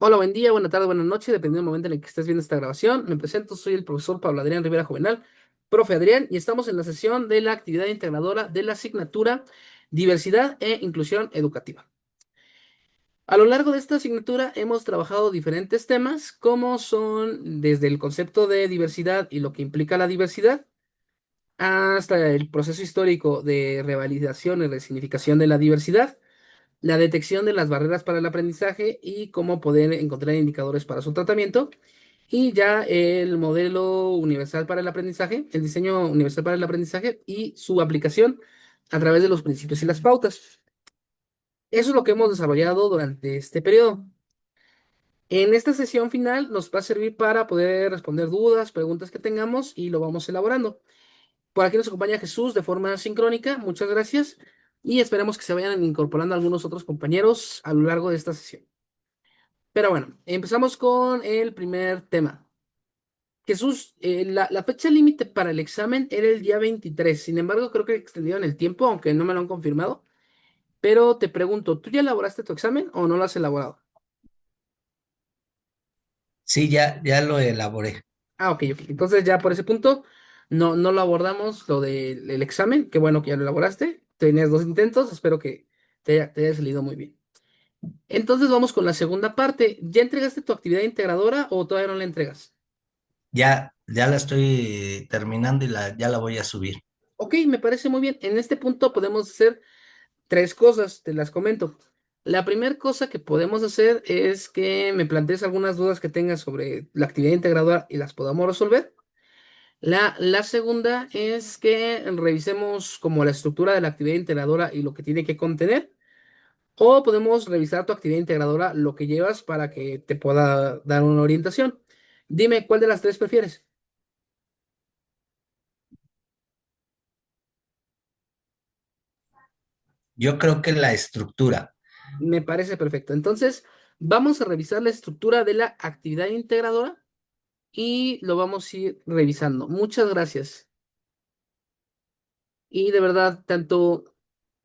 Hola, buen día, buena tarde, buena noche, dependiendo del momento en el que estés viendo esta grabación. Me presento, soy el profesor Pablo Adrián Rivera Jovenal, profe Adrián, y estamos en la sesión de la actividad integradora de la asignatura Diversidad e Inclusión Educativa. A lo largo de esta asignatura hemos trabajado diferentes temas, como son desde el concepto de diversidad y lo que implica la diversidad, hasta el proceso histórico de revalidación y resignificación de la diversidad, la detección de las barreras para el aprendizaje y cómo poder encontrar indicadores para su tratamiento, y ya el modelo universal para el aprendizaje, el diseño universal para el aprendizaje y su aplicación a través de los principios y las pautas. Eso es lo que hemos desarrollado durante este periodo. En esta sesión final nos va a servir para poder responder dudas, preguntas que tengamos y lo vamos elaborando. Por aquí nos acompaña Jesús de forma sincrónica. Muchas gracias y esperemos que se vayan incorporando algunos otros compañeros a lo largo de esta sesión. Pero bueno, empezamos con el primer tema. Jesús, la fecha límite para el examen era el día 23. Sin embargo, creo que extendieron el tiempo, aunque no me lo han confirmado. Pero te pregunto, ¿tú ya elaboraste tu examen o no lo has elaborado? Sí, ya lo elaboré. Ah, ok, ok. Entonces ya por ese punto no lo abordamos, lo del examen. Qué bueno que ya lo elaboraste. Tenías dos intentos, espero que te haya salido muy bien. Entonces vamos con la segunda parte. ¿Ya entregaste tu actividad integradora o todavía no la entregas? Ya la estoy terminando y ya la voy a subir. Ok, me parece muy bien. En este punto podemos hacer tres cosas, te las comento. La primera cosa que podemos hacer es que me plantees algunas dudas que tengas sobre la actividad integradora y las podamos resolver. La segunda es que revisemos como la estructura de la actividad integradora y lo que tiene que contener. O podemos revisar tu actividad integradora, lo que llevas para que te pueda dar una orientación. Dime, ¿cuál de las tres prefieres? Yo creo que la estructura. Me parece perfecto. Entonces, vamos a revisar la estructura de la actividad integradora y lo vamos a ir revisando. Muchas gracias. Y de verdad, tanto...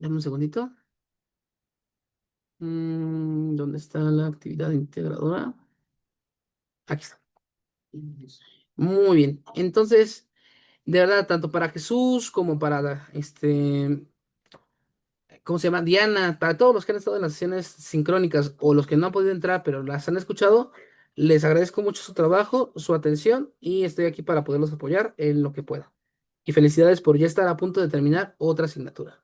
Dame un segundito. ¿Dónde está la actividad integradora? Aquí está. Muy bien. Entonces, de verdad, tanto para Jesús como para ¿cómo se llama? Diana, para todos los que han estado en las sesiones sincrónicas o los que no han podido entrar, pero las han escuchado, les agradezco mucho su trabajo, su atención y estoy aquí para poderlos apoyar en lo que pueda. Y felicidades por ya estar a punto de terminar otra asignatura.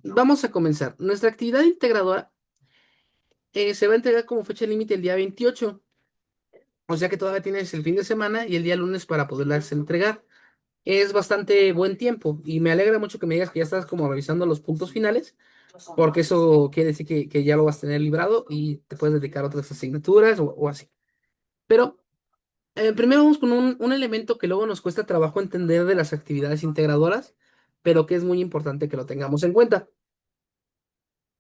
Vamos a comenzar. Nuestra actividad integradora se va a entregar como fecha límite el día 28, o sea que todavía tienes el fin de semana y el día lunes para poderlas entregar. Es bastante buen tiempo y me alegra mucho que me digas que ya estás como revisando los puntos finales, porque eso quiere decir que ya lo vas a tener librado y te puedes dedicar a otras asignaturas o así. Pero primero vamos con un elemento que luego nos cuesta trabajo entender de las actividades integradoras, pero que es muy importante que lo tengamos en cuenta.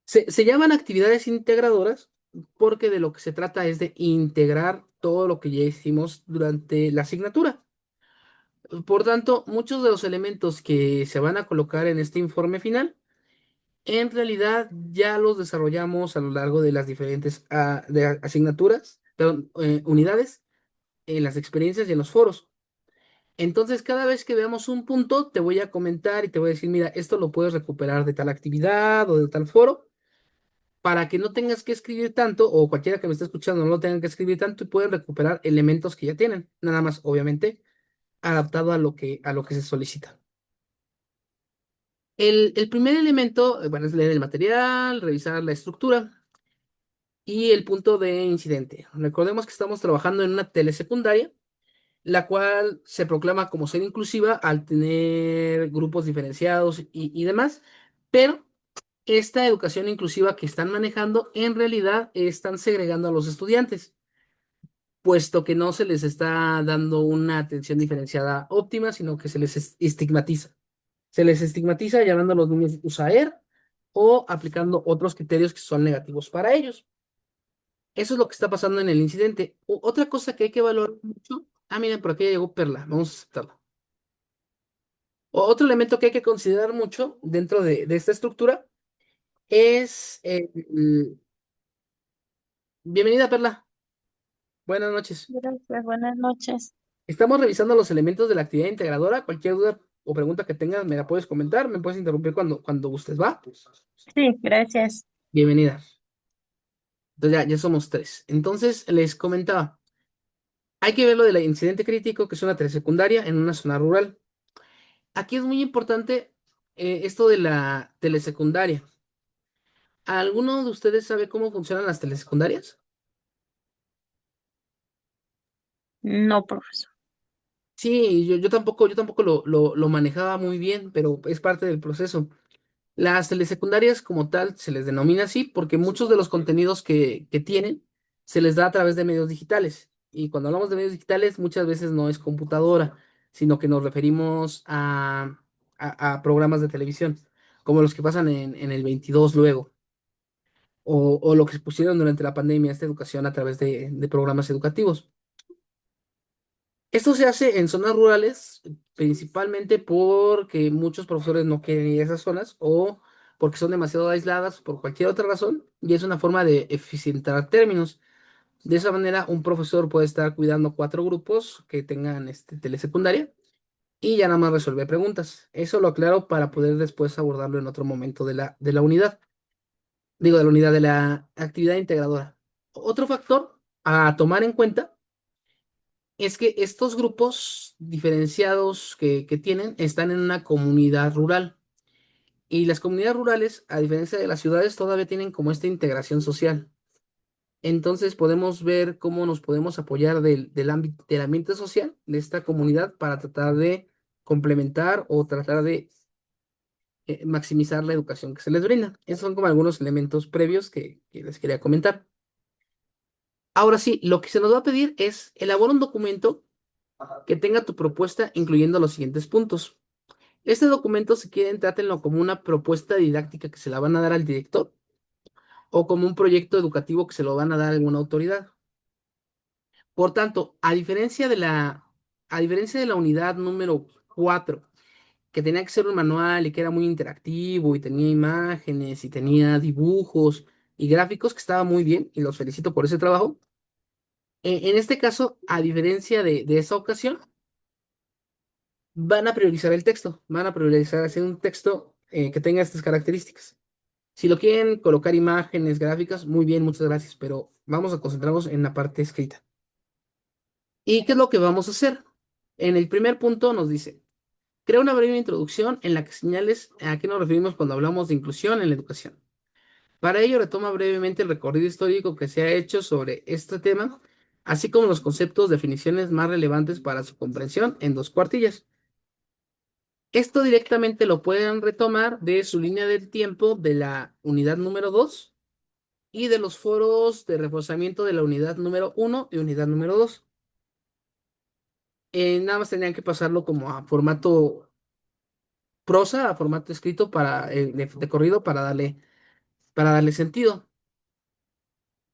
Se llaman actividades integradoras porque de lo que se trata es de integrar todo lo que ya hicimos durante la asignatura. Por tanto, muchos de los elementos que se van a colocar en este informe final, en realidad ya los desarrollamos a lo largo de las diferentes asignaturas, perdón, unidades, en las experiencias y en los foros. Entonces, cada vez que veamos un punto, te voy a comentar y te voy a decir, mira, esto lo puedes recuperar de tal actividad o de tal foro, para que no tengas que escribir tanto, o cualquiera que me esté escuchando no lo tenga que escribir tanto y pueden recuperar elementos que ya tienen, nada más, obviamente, adaptado a lo que se solicita. El primer elemento, bueno, es leer el material, revisar la estructura y el punto de incidente. Recordemos que estamos trabajando en una telesecundaria, la cual se proclama como ser inclusiva al tener grupos diferenciados y demás, pero esta educación inclusiva que están manejando en realidad están segregando a los estudiantes, puesto que no se les está dando una atención diferenciada óptima, sino que se les estigmatiza. Se les estigmatiza llamando a los niños USAER o aplicando otros criterios que son negativos para ellos. Eso es lo que está pasando en el incidente. Otra cosa que hay que valorar mucho. Ah, miren, por aquí ya llegó Perla. Vamos a aceptarla. Otro elemento que hay que considerar mucho dentro de esta estructura es Bienvenida, Perla. Buenas noches. Gracias, buenas noches. Estamos revisando los elementos de la actividad integradora. Cualquier duda o pregunta que tengas, me la puedes comentar, me puedes interrumpir cuando gustes, ¿va? Sí, gracias. Bienvenida. Entonces ya somos tres. Entonces les comentaba, hay que ver lo del incidente crítico, que es una telesecundaria en una zona rural. Aquí es muy importante esto de la telesecundaria. ¿Alguno de ustedes sabe cómo funcionan las telesecundarias? No, profesor. Sí, yo tampoco lo manejaba muy bien, pero es parte del proceso. Las telesecundarias como tal se les denomina así porque muchos de los contenidos que tienen se les da a través de medios digitales. Y cuando hablamos de medios digitales muchas veces no es computadora, sino que nos referimos a programas de televisión, como los que pasan en el 22 luego, o lo que se pusieron durante la pandemia, esta educación a través de programas educativos. Esto se hace en zonas rurales, principalmente porque muchos profesores no quieren ir a esas zonas o porque son demasiado aisladas por cualquier otra razón, y es una forma de eficientar términos. De esa manera, un profesor puede estar cuidando cuatro grupos que tengan telesecundaria y ya nada más resuelve preguntas. Eso lo aclaro para poder después abordarlo en otro momento de la unidad, digo, de la unidad de la actividad integradora. Otro factor a tomar en cuenta es que estos grupos diferenciados que tienen están en una comunidad rural. Y las comunidades rurales, a diferencia de las ciudades, todavía tienen como esta integración social. Entonces podemos ver cómo nos podemos apoyar del ámbito, del ambiente social de esta comunidad para tratar de complementar o tratar de maximizar la educación que se les brinda. Esos son como algunos elementos previos que les quería comentar. Ahora sí, lo que se nos va a pedir es elaborar un documento que tenga tu propuesta incluyendo los siguientes puntos. Este documento, si quieren, trátenlo como una propuesta didáctica que se la van a dar al director o como un proyecto educativo que se lo van a dar a alguna autoridad. Por tanto, a diferencia de la unidad número 4, que tenía que ser un manual y que era muy interactivo y tenía imágenes y tenía dibujos y gráficos, que estaba muy bien y los felicito por ese trabajo. En este caso, a diferencia de esa ocasión, van a priorizar el texto, van a priorizar hacer un texto que tenga estas características. Si lo quieren colocar imágenes, gráficas, muy bien, muchas gracias, pero vamos a concentrarnos en la parte escrita. ¿Y qué es lo que vamos a hacer? En el primer punto nos dice, crea una breve introducción en la que señales a qué nos referimos cuando hablamos de inclusión en la educación. Para ello, retoma brevemente el recorrido histórico que se ha hecho sobre este tema, así como los conceptos, definiciones más relevantes para su comprensión en dos cuartillas. Esto directamente lo pueden retomar de su línea del tiempo de la unidad número 2 y de los foros de reforzamiento de la unidad número 1 y unidad número 2. Nada más tenían que pasarlo como a formato prosa, a formato escrito de corrido para darle sentido.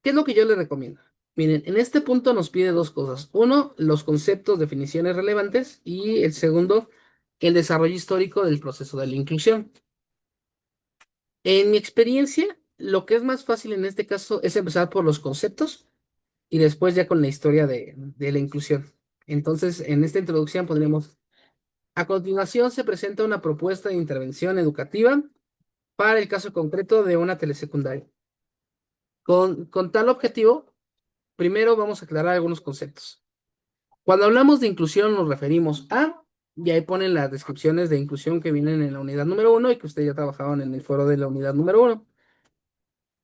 ¿Qué es lo que yo les recomiendo? Miren, en este punto nos pide dos cosas. Uno, los conceptos, definiciones relevantes y el segundo, el desarrollo histórico del proceso de la inclusión. En mi experiencia, lo que es más fácil en este caso es empezar por los conceptos y después ya con la historia de la inclusión. Entonces, en esta introducción podríamos, a continuación se presenta una propuesta de intervención educativa para el caso concreto de una telesecundaria. Con tal objetivo, primero vamos a aclarar algunos conceptos. Cuando hablamos de inclusión nos referimos a, y ahí ponen las descripciones de inclusión que vienen en la unidad número 1 y que ustedes ya trabajaban en el foro de la unidad número 1.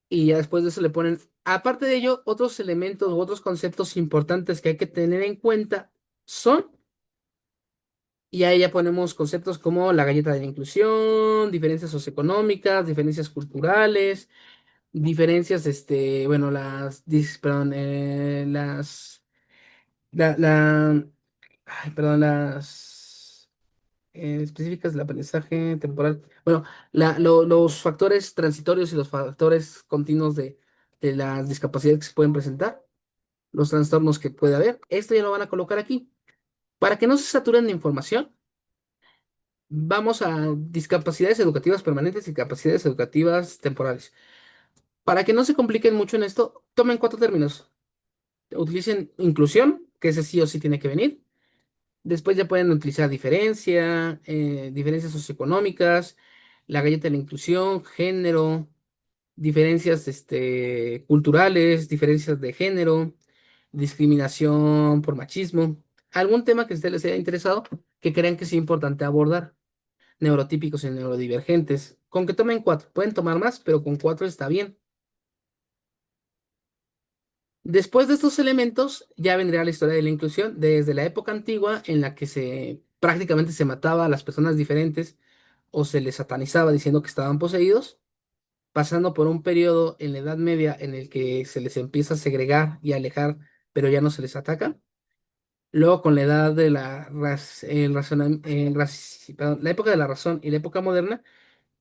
Y ya después de eso le ponen, aparte de ello, otros elementos u otros conceptos importantes que hay que tener en cuenta son, y ahí ya ponemos conceptos como la galleta de la inclusión, diferencias socioeconómicas, diferencias culturales, diferencias, bueno, perdón, ay, perdón, las específicas del aprendizaje temporal. Bueno, los factores transitorios y los factores continuos de las discapacidades que se pueden presentar, los trastornos que puede haber. Esto ya lo van a colocar aquí. Para que no se saturen de información, vamos a discapacidades educativas permanentes y capacidades educativas temporales. Para que no se compliquen mucho en esto, tomen cuatro términos. Utilicen inclusión, que ese sí o sí tiene que venir. Después ya pueden utilizar diferencia, diferencias socioeconómicas, la galleta de la inclusión, género, diferencias culturales, diferencias de género, discriminación por machismo. Algún tema que a ustedes les haya interesado que crean que es importante abordar. Neurotípicos y neurodivergentes. Con que tomen cuatro. Pueden tomar más, pero con cuatro está bien. Después de estos elementos, ya vendría la historia de la inclusión, desde la época antigua en la que prácticamente se mataba a las personas diferentes o se les satanizaba diciendo que estaban poseídos, pasando por un periodo en la Edad Media en el que se les empieza a segregar y a alejar, pero ya no se les ataca. Luego con la edad de la época de la razón y la época moderna,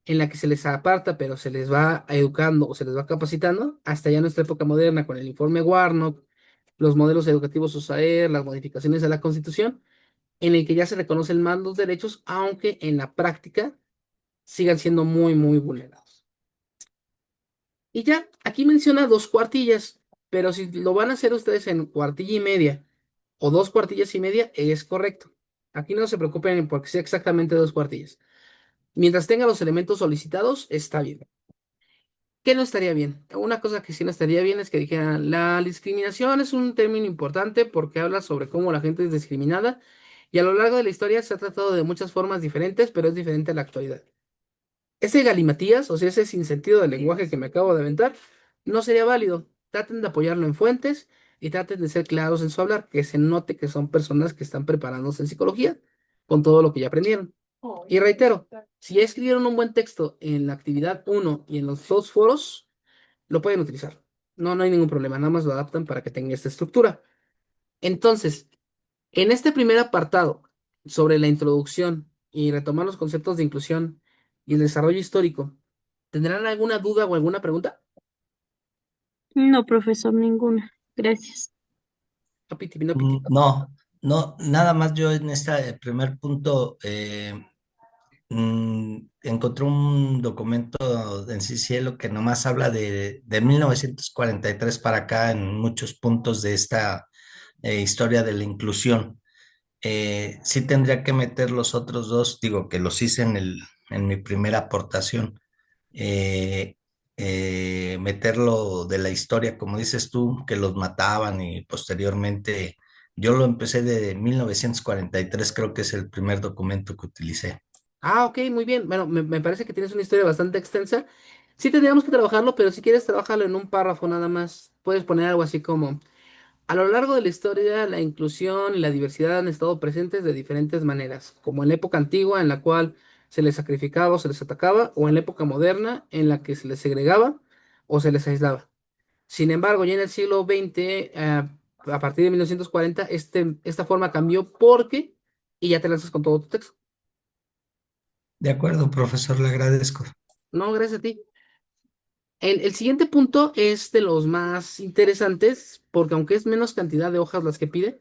en la que se les aparta, pero se les va educando o se les va capacitando, hasta ya nuestra época moderna con el informe Warnock, los modelos educativos USAER, las modificaciones a la Constitución, en el que ya se reconocen más los derechos, aunque en la práctica sigan siendo muy, muy vulnerados. Y ya, aquí menciona dos cuartillas, pero si lo van a hacer ustedes en cuartilla y media o dos cuartillas y media, es correcto. Aquí no se preocupen porque sea exactamente dos cuartillas. Mientras tenga los elementos solicitados, está bien. ¿Qué no estaría bien? Una cosa que sí no estaría bien es que dijeran, la discriminación es un término importante porque habla sobre cómo la gente es discriminada y a lo largo de la historia se ha tratado de muchas formas diferentes, pero es diferente a la actualidad. Ese galimatías, o sea, ese sinsentido del lenguaje que me acabo de aventar, no sería válido. Traten de apoyarlo en fuentes y traten de ser claros en su hablar, que se note que son personas que están preparándose en psicología con todo lo que ya aprendieron. Y reitero, si ya escribieron un buen texto en la actividad uno y en los dos foros, lo pueden utilizar. No, no hay ningún problema, nada más lo adaptan para que tenga esta estructura. Entonces, en este primer apartado sobre la introducción y retomar los conceptos de inclusión y el desarrollo histórico, ¿tendrán alguna duda o alguna pregunta? No, profesor, ninguna. Gracias. Papi, tipino, pitito. No, no, nada más yo en este primer punto encontré un documento en sí cielo que nomás habla de 1943 para acá en muchos puntos de esta historia de la inclusión. Sí tendría que meter los otros dos, digo que los hice en mi primera aportación. eh, Meterlo de la historia, como dices tú, que los mataban y posteriormente yo lo empecé de 1943, creo que es el primer documento que utilicé. Ah, ok, muy bien. Bueno, me parece que tienes una historia bastante extensa. Sí tendríamos que trabajarlo, pero si quieres trabajarlo en un párrafo nada más, puedes poner algo así como... A lo largo de la historia, la inclusión y la diversidad han estado presentes de diferentes maneras, como en la época antigua en la cual se les sacrificaba o se les atacaba, o en la época moderna en la que se les segregaba o se les aislaba. Sin embargo, ya en el siglo XX, a partir de 1940, esta forma cambió porque, y ya te lanzas con todo tu texto. De acuerdo, profesor, le agradezco. No, gracias a ti. El siguiente punto es de los más interesantes, porque aunque es menos cantidad de hojas las que pide,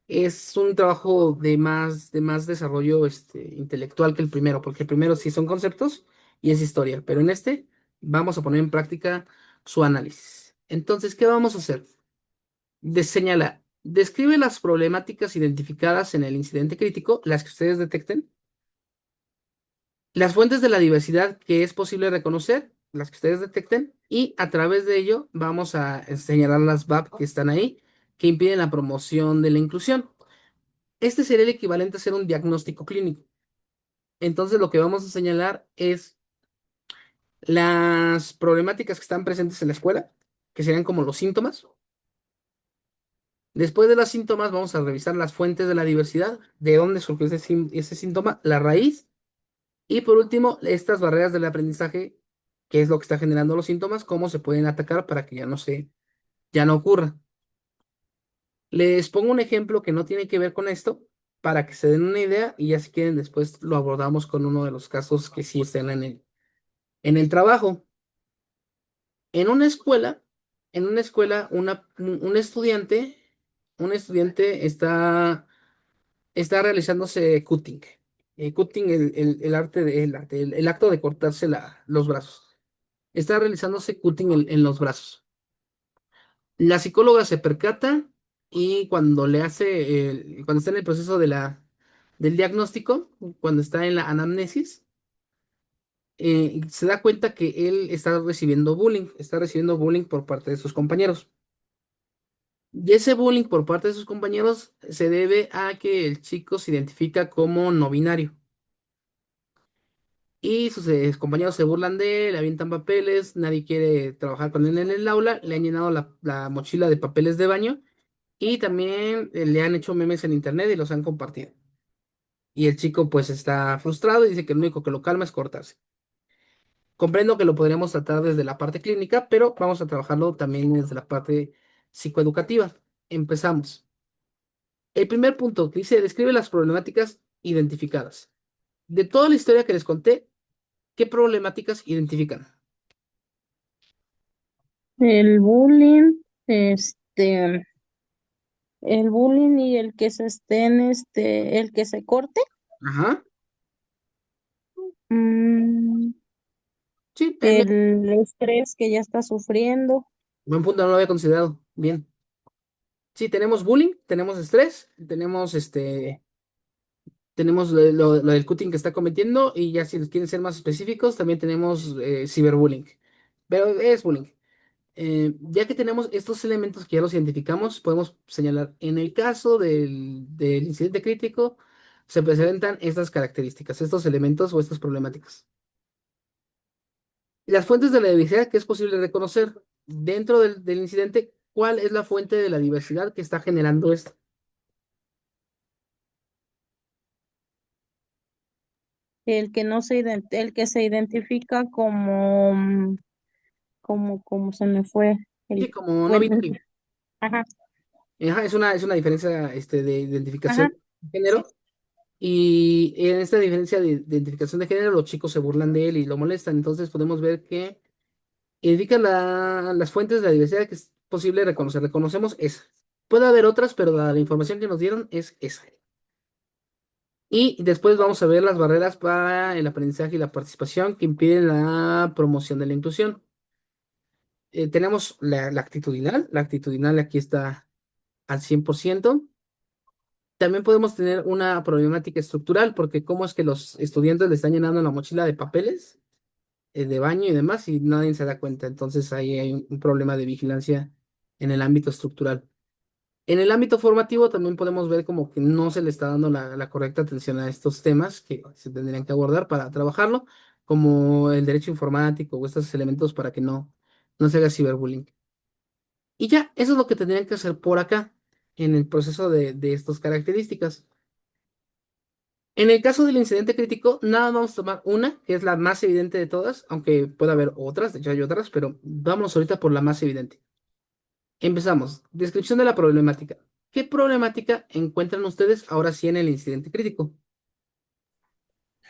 es un trabajo de más desarrollo intelectual que el primero, porque el primero sí son conceptos y es historia, pero en este vamos a poner en práctica su análisis. Entonces, ¿qué vamos a hacer? Señala, describe las problemáticas identificadas en el incidente crítico, las que ustedes detecten, las fuentes de la diversidad que es posible reconocer, las que ustedes detecten, y a través de ello vamos a señalar las VAP que están ahí, que impiden la promoción de la inclusión. Este sería el equivalente a hacer un diagnóstico clínico. Entonces, lo que vamos a señalar es las problemáticas que están presentes en la escuela, que serían como los síntomas. Después de los síntomas, vamos a revisar las fuentes de la diversidad, de dónde surgió ese síntoma, la raíz, y por último, estas barreras del aprendizaje, que es lo que está generando los síntomas, cómo se pueden atacar para que ya no ocurra. Les pongo un ejemplo que no tiene que ver con esto, para que se den una idea y ya si quieren después lo abordamos con uno de los casos que sí estén en el trabajo. En una escuela, un estudiante está realizándose cutting. Cutting, el arte el acto de cortarse los brazos. Está realizándose cutting en los brazos. La psicóloga se percata y cuando cuando está en el proceso del diagnóstico, cuando está en la anamnesis, se da cuenta que él está recibiendo bullying por parte de sus compañeros. Y ese bullying por parte de sus compañeros se debe a que el chico se identifica como no binario. Y sus compañeros se burlan de él, le avientan papeles, nadie quiere trabajar con él en el aula, le han llenado la mochila de papeles de baño y también le han hecho memes en internet y los han compartido. Y el chico pues está frustrado y dice que lo único que lo calma es cortarse. Comprendo que lo podríamos tratar desde la parte clínica, pero vamos a trabajarlo también desde la parte psicoeducativa. Empezamos. El primer punto que dice, describe las problemáticas identificadas. De toda la historia que les conté, ¿qué problemáticas identifican? El bullying, este, el bullying y el que se estén, el que se corte, Ajá, mm, sí, el estrés que ya está sufriendo, buen punto, no lo había considerado. Bien. Sí, tenemos bullying, tenemos estrés, tenemos lo del cutting que está cometiendo y ya si quieren ser más específicos, también tenemos ciberbullying. Pero es bullying. Ya que tenemos estos elementos que ya los identificamos, podemos señalar, en el caso del incidente crítico, se presentan estas características, estos elementos o estas problemáticas. Las fuentes de la diversidad que es posible reconocer dentro del incidente, ¿cuál es la fuente de la diversidad que está generando esto? el que no se el que se identifica como, como se me fue Sí, el, como no bueno, binario. ajá, Ajá, es una diferencia de ajá, identificación de sí, género. Y en esta diferencia de identificación de género, los chicos se burlan de él y lo molestan. Entonces podemos ver que indica las fuentes de la diversidad que es posible reconocer. Reconocemos esa. Puede haber otras, pero la información que nos dieron es esa. Y después vamos a ver las barreras para el aprendizaje y la participación que impiden la promoción de la inclusión. Tenemos la actitudinal. La actitudinal aquí está al 100%. También podemos tener una problemática estructural, porque cómo es que los estudiantes le están llenando la mochila de papeles, de baño y demás, y nadie se da cuenta. Entonces ahí hay un problema de vigilancia en el ámbito estructural. En el ámbito formativo también podemos ver como que no se le está dando la correcta atención a estos temas que se tendrían que abordar para trabajarlo, como el derecho informático o estos elementos para que no se haga ciberbullying. Y ya, eso es lo que tendrían que hacer por acá, en el proceso de estas características. En el caso del incidente crítico, nada, vamos a tomar una, que es la más evidente de todas, aunque pueda haber otras, de hecho hay otras, pero vamos ahorita por la más evidente. Empezamos. Descripción de la problemática. ¿Qué problemática encuentran ustedes ahora sí en el incidente crítico?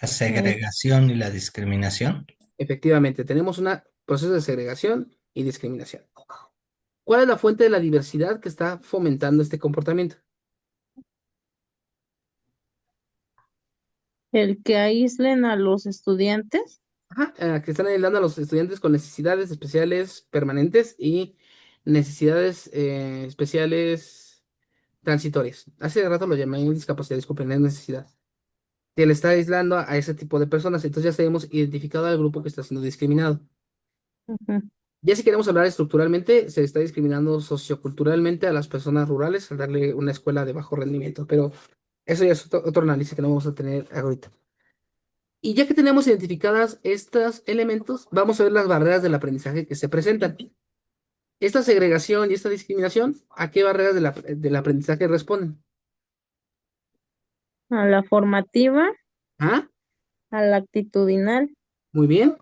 La eh, segregación y la discriminación. Efectivamente, tenemos un proceso de segregación y discriminación. ¿Cuál es la fuente de la diversidad que está fomentando este comportamiento? el que aíslen a los estudiantes, Ajá, que están ayudando a los estudiantes con necesidades especiales permanentes y necesidades especiales transitorias. Hace rato lo llamé discapacidad, disculpen, es necesidad. Que le está aislando a ese tipo de personas, entonces ya hemos identificado al grupo que está siendo discriminado. ujú, Ya si queremos hablar estructuralmente, se está discriminando socioculturalmente a las personas rurales al darle una escuela de bajo rendimiento, pero eso ya es otro análisis que no vamos a tener ahorita. Y ya que tenemos identificadas estos elementos, vamos a ver las barreras del aprendizaje que se presentan. Esta segregación y esta discriminación, ¿a qué barreras del aprendizaje responden? a la formativa, ¿Ah? a la actitudinal, Muy bien.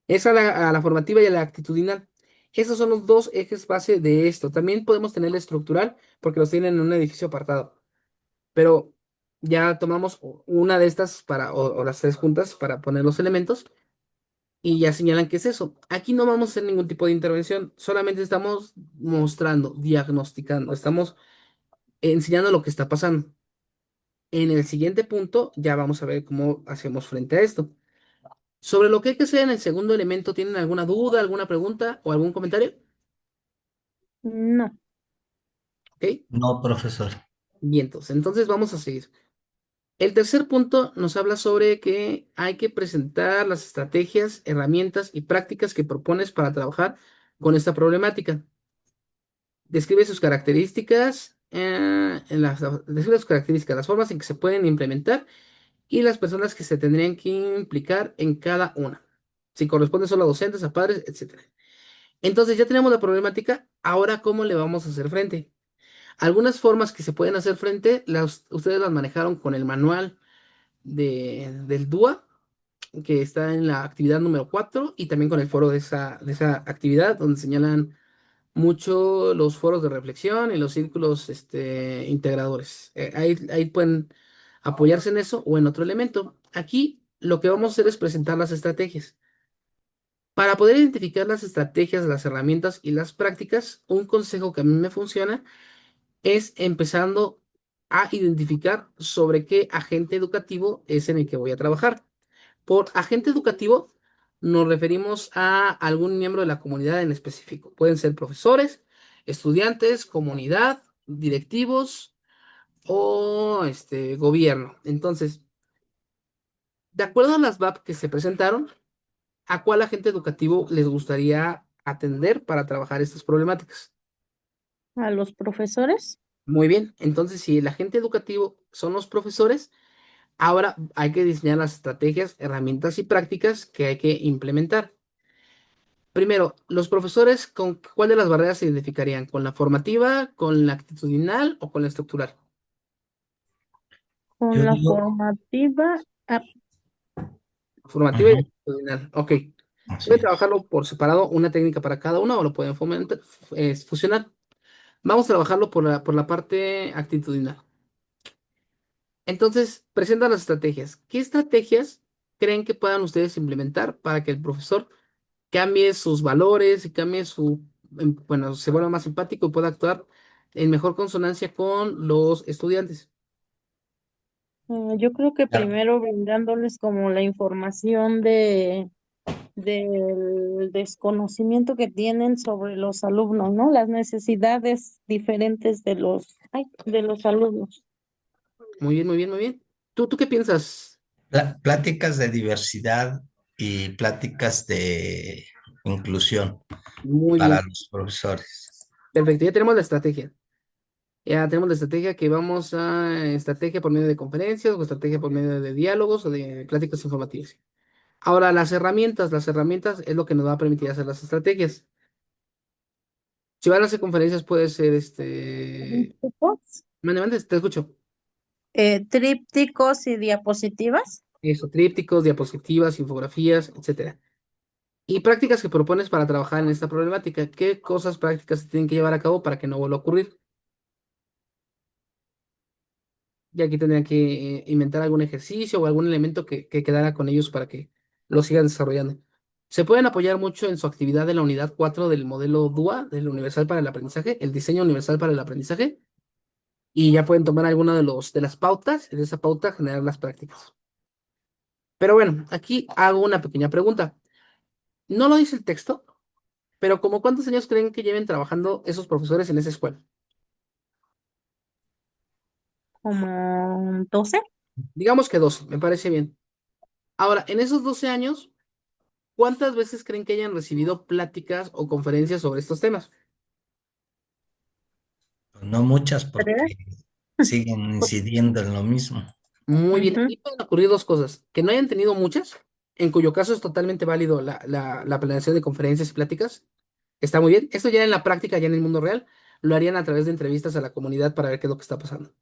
Es a la formativa y a la actitudinal. Esos son los dos ejes base de esto. También podemos tener la estructural porque los tienen en un edificio apartado. Pero ya tomamos una de estas o las tres juntas para poner los elementos y ya señalan qué es eso. Aquí no vamos a hacer ningún tipo de intervención, solamente estamos mostrando, diagnosticando, estamos enseñando lo que está pasando. En el siguiente punto ya vamos a ver cómo hacemos frente a esto. Sobre lo que hay que hacer en el segundo elemento, ¿tienen alguna duda, alguna pregunta o algún comentario? No, ¿Ok? No, profesor. Bien, entonces vamos a seguir. El tercer punto nos habla sobre que hay que presentar las estrategias, herramientas y prácticas que propones para trabajar con esta problemática. Describe sus características, describe sus características, las formas en que se pueden implementar y las personas que se tendrían que implicar en cada una. Si corresponde solo a docentes, a padres, etcétera. Entonces ya tenemos la problemática. Ahora, ¿cómo le vamos a hacer frente? Algunas formas que se pueden hacer frente, ustedes las manejaron con el manual del DUA, que está en la actividad número 4 y también con el foro de esa actividad, donde señalan mucho los foros de reflexión y los círculos integradores. Ahí pueden apoyarse en eso o en otro elemento. Aquí lo que vamos a hacer es presentar las estrategias. Para poder identificar las estrategias, las herramientas y las prácticas, un consejo que a mí me funciona es empezando a identificar sobre qué agente educativo es en el que voy a trabajar. Por agente educativo nos referimos a algún miembro de la comunidad en específico. Pueden ser profesores, estudiantes, comunidad, directivos o gobierno. Entonces, de acuerdo a las VAP que se presentaron, ¿a cuál agente educativo les gustaría atender para trabajar estas problemáticas? a los profesores. Muy bien, entonces si el agente educativo son los profesores, ahora hay que diseñar las estrategias, herramientas y prácticas que hay que implementar. Primero, los profesores, ¿con cuál de las barreras se identificarían? ¿Con la formativa, con la actitudinal o con la estructural? Con Yo la digo, formativa, Formativa y ujú, actitudinal. Ok. así Pueden es. trabajarlo por separado, una técnica para cada uno o lo pueden fusionar. Vamos a trabajarlo por la parte actitudinal. Entonces, presenta las estrategias. ¿Qué estrategias creen que puedan ustedes implementar para que el profesor cambie sus valores y cambie bueno, se vuelva más empático y pueda actuar en mejor consonancia con los estudiantes? yo creo que Claro. primero brindándoles como la información del desconocimiento que tienen sobre los alumnos, ¿no? Las necesidades diferentes de los alumnos. Muy bien, muy bien, muy bien. ¿Tú qué piensas? Pláticas de diversidad y pláticas de inclusión Muy para bien. los profesores. Perfecto, ya tenemos la estrategia. Ya tenemos la estrategia que vamos a estrategia por medio de conferencias o estrategia por medio de diálogos o de pláticas informativas. Ahora, las herramientas es lo que nos va a permitir hacer las estrategias. Si van a hacer conferencias, puede ser Trípticos, Mande, mande, te escucho. trípticos y diapositivas. Eso, trípticos, diapositivas, infografías, etcétera. Y prácticas que propones para trabajar en esta problemática. ¿Qué cosas prácticas se tienen que llevar a cabo para que no vuelva a ocurrir? Y aquí tendrían que inventar algún ejercicio o algún elemento que quedara con ellos para que lo sigan desarrollando. Se pueden apoyar mucho en su actividad de la unidad 4 del modelo DUA, del Universal para el Aprendizaje, el diseño universal para el aprendizaje, y ya pueden tomar alguna de las pautas, y de esa pauta generar las prácticas. Pero bueno, aquí hago una pequeña pregunta. No lo dice el texto, pero ¿como cuántos años creen que lleven trabajando esos profesores en esa escuela? Como 12. Digamos que 12, me parece bien. Ahora, en esos 12 años, ¿cuántas veces creen que hayan recibido pláticas o conferencias sobre estos temas? No muchas ¿Tres? porque siguen incidiendo en lo mismo. Muy bien, Ujú. aquí pueden ocurrir dos cosas. Que no hayan tenido muchas, en cuyo caso es totalmente válido la planeación de conferencias y pláticas. Está muy bien. Esto ya en la práctica, ya en el mundo real, lo harían a través de entrevistas a la comunidad para ver qué es lo que está pasando.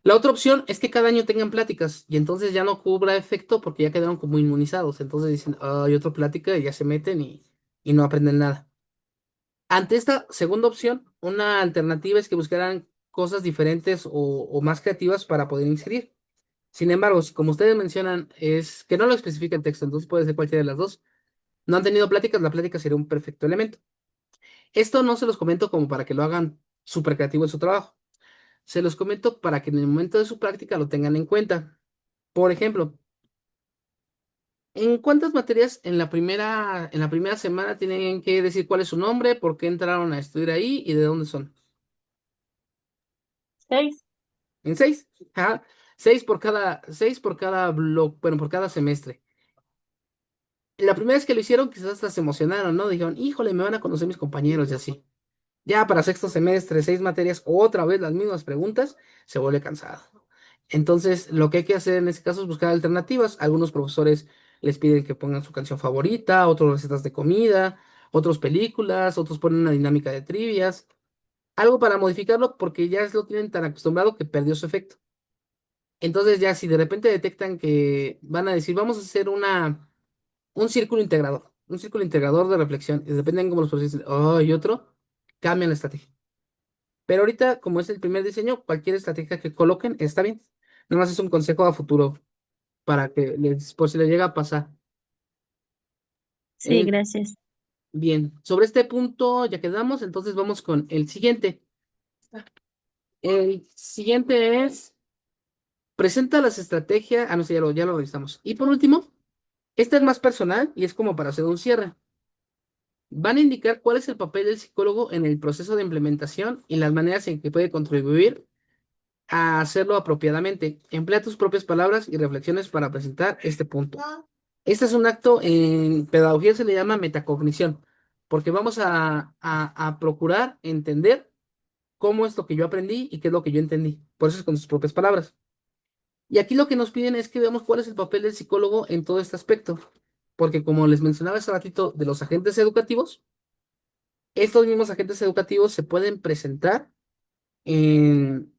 La otra opción es que cada año tengan pláticas y entonces ya no cubra efecto porque ya quedaron como inmunizados. Entonces dicen, hay otra plática y ya se meten y no aprenden nada. Ante esta segunda opción, una alternativa es que buscaran cosas diferentes o más creativas para poder incidir. Sin embargo, si como ustedes mencionan, es que no lo especifica el texto, entonces puede ser cualquiera de las dos. No han tenido pláticas, la plática sería un perfecto elemento. Esto no se los comento como para que lo hagan súper creativo en su trabajo. Se los comento para que en el momento de su práctica lo tengan en cuenta. Por ejemplo, ¿En cuántas materias en la primera semana tienen que decir cuál es su nombre, por qué entraron a estudiar ahí y de dónde son? 6. ¿En seis? Ajá. Seis por cada bloque, bueno, por cada semestre. La primera vez que lo hicieron, quizás hasta se emocionaron, ¿no? Dijeron, híjole, me van a conocer mis compañeros y así. Ya para sexto semestre, 6 materias, otra vez las mismas preguntas, se vuelve cansado. Entonces, lo que hay que hacer en este caso es buscar alternativas. Algunos profesores les piden que pongan su canción favorita, otros recetas de comida, otros películas, otros ponen una dinámica de trivias, algo para modificarlo porque ya lo tienen tan acostumbrado que perdió su efecto. Entonces, ya si de repente detectan que van a decir, vamos a hacer un círculo integrador de reflexión, y dependen cómo los profesores dicen, oh, y otro, cambian la estrategia. Pero ahorita, como es el primer diseño, cualquier estrategia que coloquen está bien. Nada más es un consejo a futuro para que por si les llega a pasar. Sí, Eh, gracias. bien, sobre este punto ya quedamos, entonces vamos con el siguiente. El siguiente es, presenta las estrategias, no sé, ya lo revisamos. Y por último, este es más personal y es como para hacer un cierre. Van a indicar cuál es el papel del psicólogo en el proceso de implementación y las maneras en que puede contribuir a hacerlo apropiadamente. Emplea tus propias palabras y reflexiones para presentar este punto. Este es un acto en pedagogía, se le llama metacognición, porque vamos a procurar entender cómo es lo que yo aprendí y qué es lo que yo entendí. Por eso es con sus propias palabras. Y aquí lo que nos piden es que veamos cuál es el papel del psicólogo en todo este aspecto, porque como les mencionaba hace ratito de los agentes educativos, estos mismos agentes educativos en,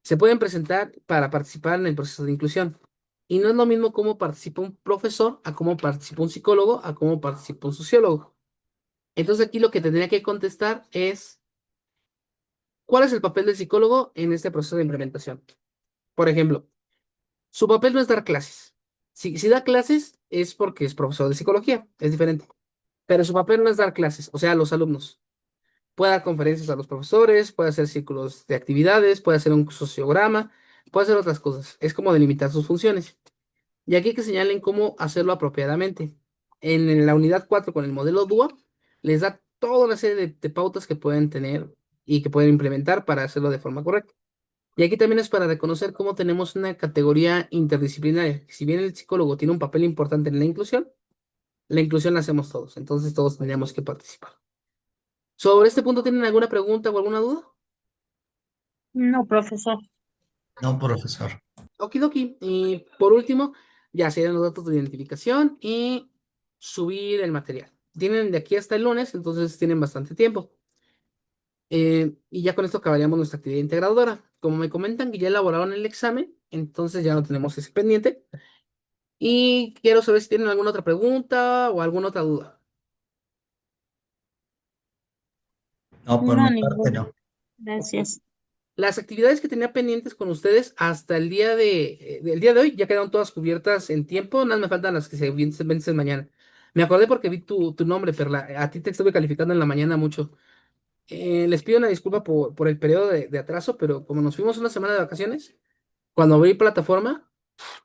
se pueden presentar para participar en el proceso de inclusión. Y no es lo mismo cómo participa un profesor, a cómo participa un psicólogo, a cómo participa un sociólogo. Entonces aquí lo que tendría que contestar es, ¿cuál es el papel del psicólogo en este proceso de implementación? Por ejemplo, su papel no es dar clases. Si da clases es porque es profesor de psicología, es diferente. Pero su papel no es dar clases, o sea, a los alumnos. Puede dar conferencias a los profesores, puede hacer círculos de actividades, puede hacer un sociograma, puede hacer otras cosas. Es como delimitar sus funciones. Y aquí hay que señalen cómo hacerlo apropiadamente. La unidad 4 con el modelo DUA les da toda una serie de pautas que pueden tener y que pueden implementar para hacerlo de forma correcta. Y aquí también es para reconocer cómo tenemos una categoría interdisciplinaria. Si bien el psicólogo tiene un papel importante en la inclusión la hacemos todos. Entonces todos tendríamos que participar. ¿Sobre este punto tienen alguna pregunta o alguna duda? No, profesor. No, profesor. Okidoki. Y por último, ya serían los datos de identificación y subir el material. Tienen de aquí hasta el lunes, entonces tienen bastante tiempo. Y ya con esto acabaríamos nuestra actividad integradora. Como me comentan que ya elaboraron el examen, entonces ya no tenemos ese pendiente. Y quiero saber si tienen alguna otra pregunta o alguna otra duda. No, por No, mi parte ninguna. no. Ok. Gracias. Las actividades que tenía pendientes con ustedes hasta el día de hoy ya quedaron todas cubiertas en tiempo, nada me faltan las que se vencen mañana. Me acordé porque vi tu nombre, Perla. A ti te estuve calificando en la mañana mucho. Les pido una disculpa por el periodo de atraso, pero como nos fuimos una semana de vacaciones, cuando abrí plataforma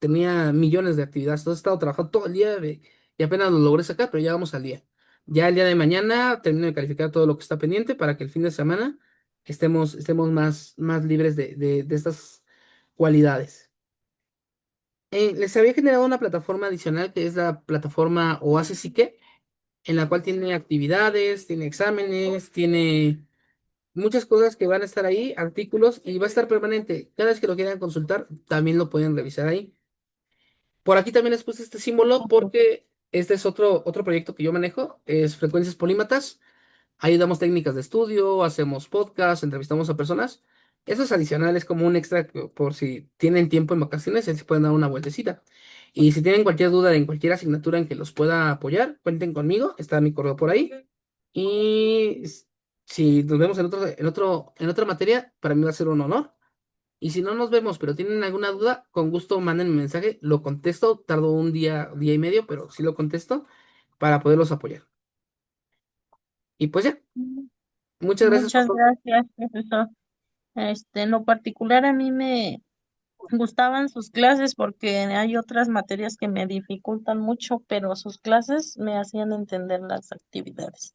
tenía millones de actividades. Entonces he estado trabajando todo el día y apenas lo logré sacar, pero ya vamos al día. Ya el día de mañana termino de calificar todo lo que está pendiente para que el fin de semana estemos más libres de estas cualidades. Les había generado una plataforma adicional que es la plataforma Oasis Psique, en la cual tiene actividades, tiene exámenes, tiene muchas cosas que van a estar ahí, artículos, y va a estar permanente. Cada vez que lo quieran consultar, también lo pueden revisar ahí. Por aquí también les puse este símbolo porque este es otro proyecto que yo manejo, es Frecuencias Polímatas. Ahí damos técnicas de estudio, hacemos podcasts, entrevistamos a personas. Eso es adicional, es como un extra por si tienen tiempo en vacaciones, se pueden dar una vueltecita. Y si tienen cualquier duda en cualquier asignatura en que los pueda apoyar, cuenten conmigo, está mi correo por ahí. Y si nos vemos en otra materia, para mí va a ser un honor. Y si no nos vemos, pero tienen alguna duda, con gusto manden un mensaje, lo contesto, tardo un día y medio, pero sí lo contesto para poderlos apoyar. Y pues ya, muchas gracias Muchas por... gracias, profesor. En lo particular, a mí gustaban sus clases porque hay otras materias que me dificultan mucho, pero sus clases me hacían entender las actividades.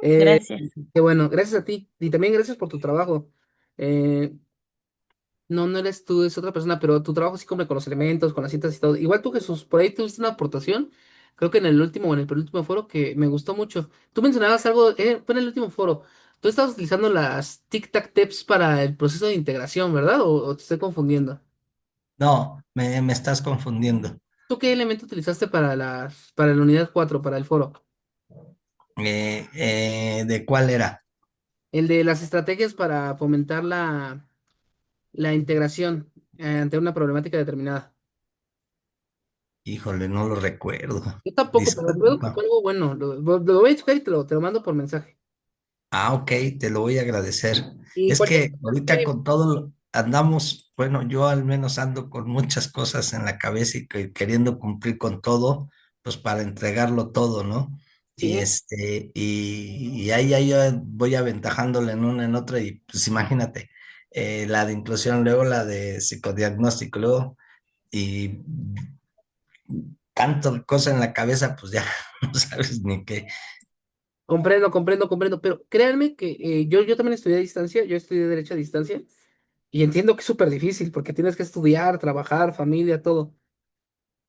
Eh, Gracias. Qué bueno, gracias a ti y también gracias por tu trabajo. Eh, no, no eres tú, es otra persona, pero tu trabajo sí cumple con los elementos, con las citas y todo. Igual tú, Jesús, por ahí tuviste una aportación, creo que en el último o en el penúltimo foro que me gustó mucho. Tú mencionabas algo, fue en el último foro. Tú estabas utilizando las Tic Tac Tips para el proceso de integración, ¿verdad? ¿O te estoy confundiendo? No, me estás confundiendo. ¿Tú qué elemento utilizaste para la unidad 4 para el foro? ¿De cuál era? El de las estrategias para fomentar la integración ante una problemática determinada. Híjole, no lo recuerdo. Yo tampoco, pero recuerdo que fue Disculpa. algo bueno. Lo voy a checar y te lo mando por mensaje. Ah, ok, te lo voy a agradecer. Y Es cualquier... que ahorita eh, con todo andamos, bueno, yo al menos ando con muchas cosas en la cabeza y queriendo cumplir con todo, pues para entregarlo todo, ¿no? Y sí, y ahí yo voy aventajándole en una en otra y pues imagínate, la de inclusión, luego la de psicodiagnóstico, luego y tanto cosa en la cabeza, pues ya no sabes ni qué. comprendo, comprendo, comprendo. Pero créanme que yo también estudié a distancia. Yo estudié Derecho a distancia. Y entiendo que es súper difícil porque tienes que estudiar, trabajar, familia, todo.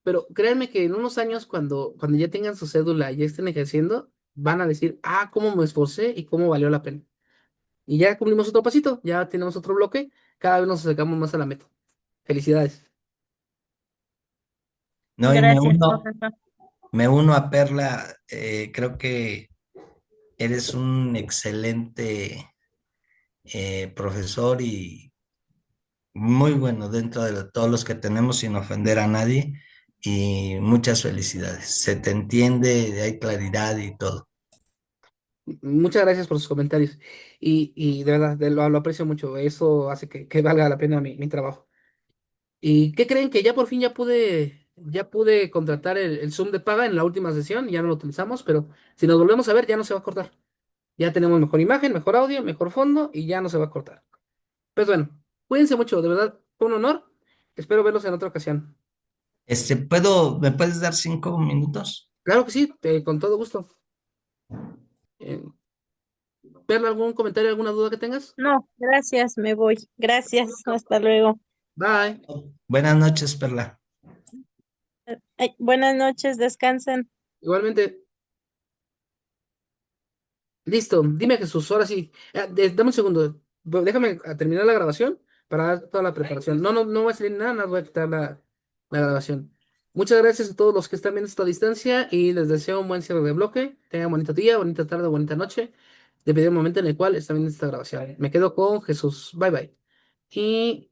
Pero créanme que en unos años, cuando ya tengan su cédula y ya estén ejerciendo, van a decir, ah, cómo me esforcé y cómo valió la pena. Y ya cumplimos otro pasito, ya tenemos otro bloque, cada vez nos acercamos más a la meta. Felicidades. No, y Gracias, profesor. me uno a Perla, creo que eres un excelente profesor y muy bueno dentro de todos los que tenemos sin ofender a nadie y muchas felicidades. Se te entiende, hay claridad y todo. Muchas gracias por sus comentarios. Y de verdad, lo aprecio mucho. Eso hace que valga la pena mi trabajo. ¿Y qué creen? Que ya por fin ya pude contratar el Zoom de paga en la última sesión, ya no lo utilizamos, pero si nos volvemos a ver ya no se va a cortar. Ya tenemos mejor imagen, mejor audio, mejor fondo y ya no se va a cortar. Pues bueno, cuídense mucho, de verdad, fue un honor. Espero verlos en otra ocasión. ¿Me puedes dar 5 minutos? Claro que sí, con todo gusto. Eh, ¿Perla, algún comentario, alguna duda que tengas? No, gracias, me voy. Gracias, hasta luego. Bye. Buenas noches, Perla. Ay, buenas noches, descansen. Igualmente. Listo, dime Jesús, ahora sí. Dame un segundo. Déjame terminar la grabación para dar toda la preparación. No, no, no voy a salir nada, nada, voy a quitar la grabación. Muchas gracias a todos los que están viendo esta distancia y les deseo un buen cierre de bloque. Tengan bonito día, bonita tarde, bonita noche. Dependiendo del momento en el cual están viendo esta grabación. Me quedo con Jesús. Bye bye. Y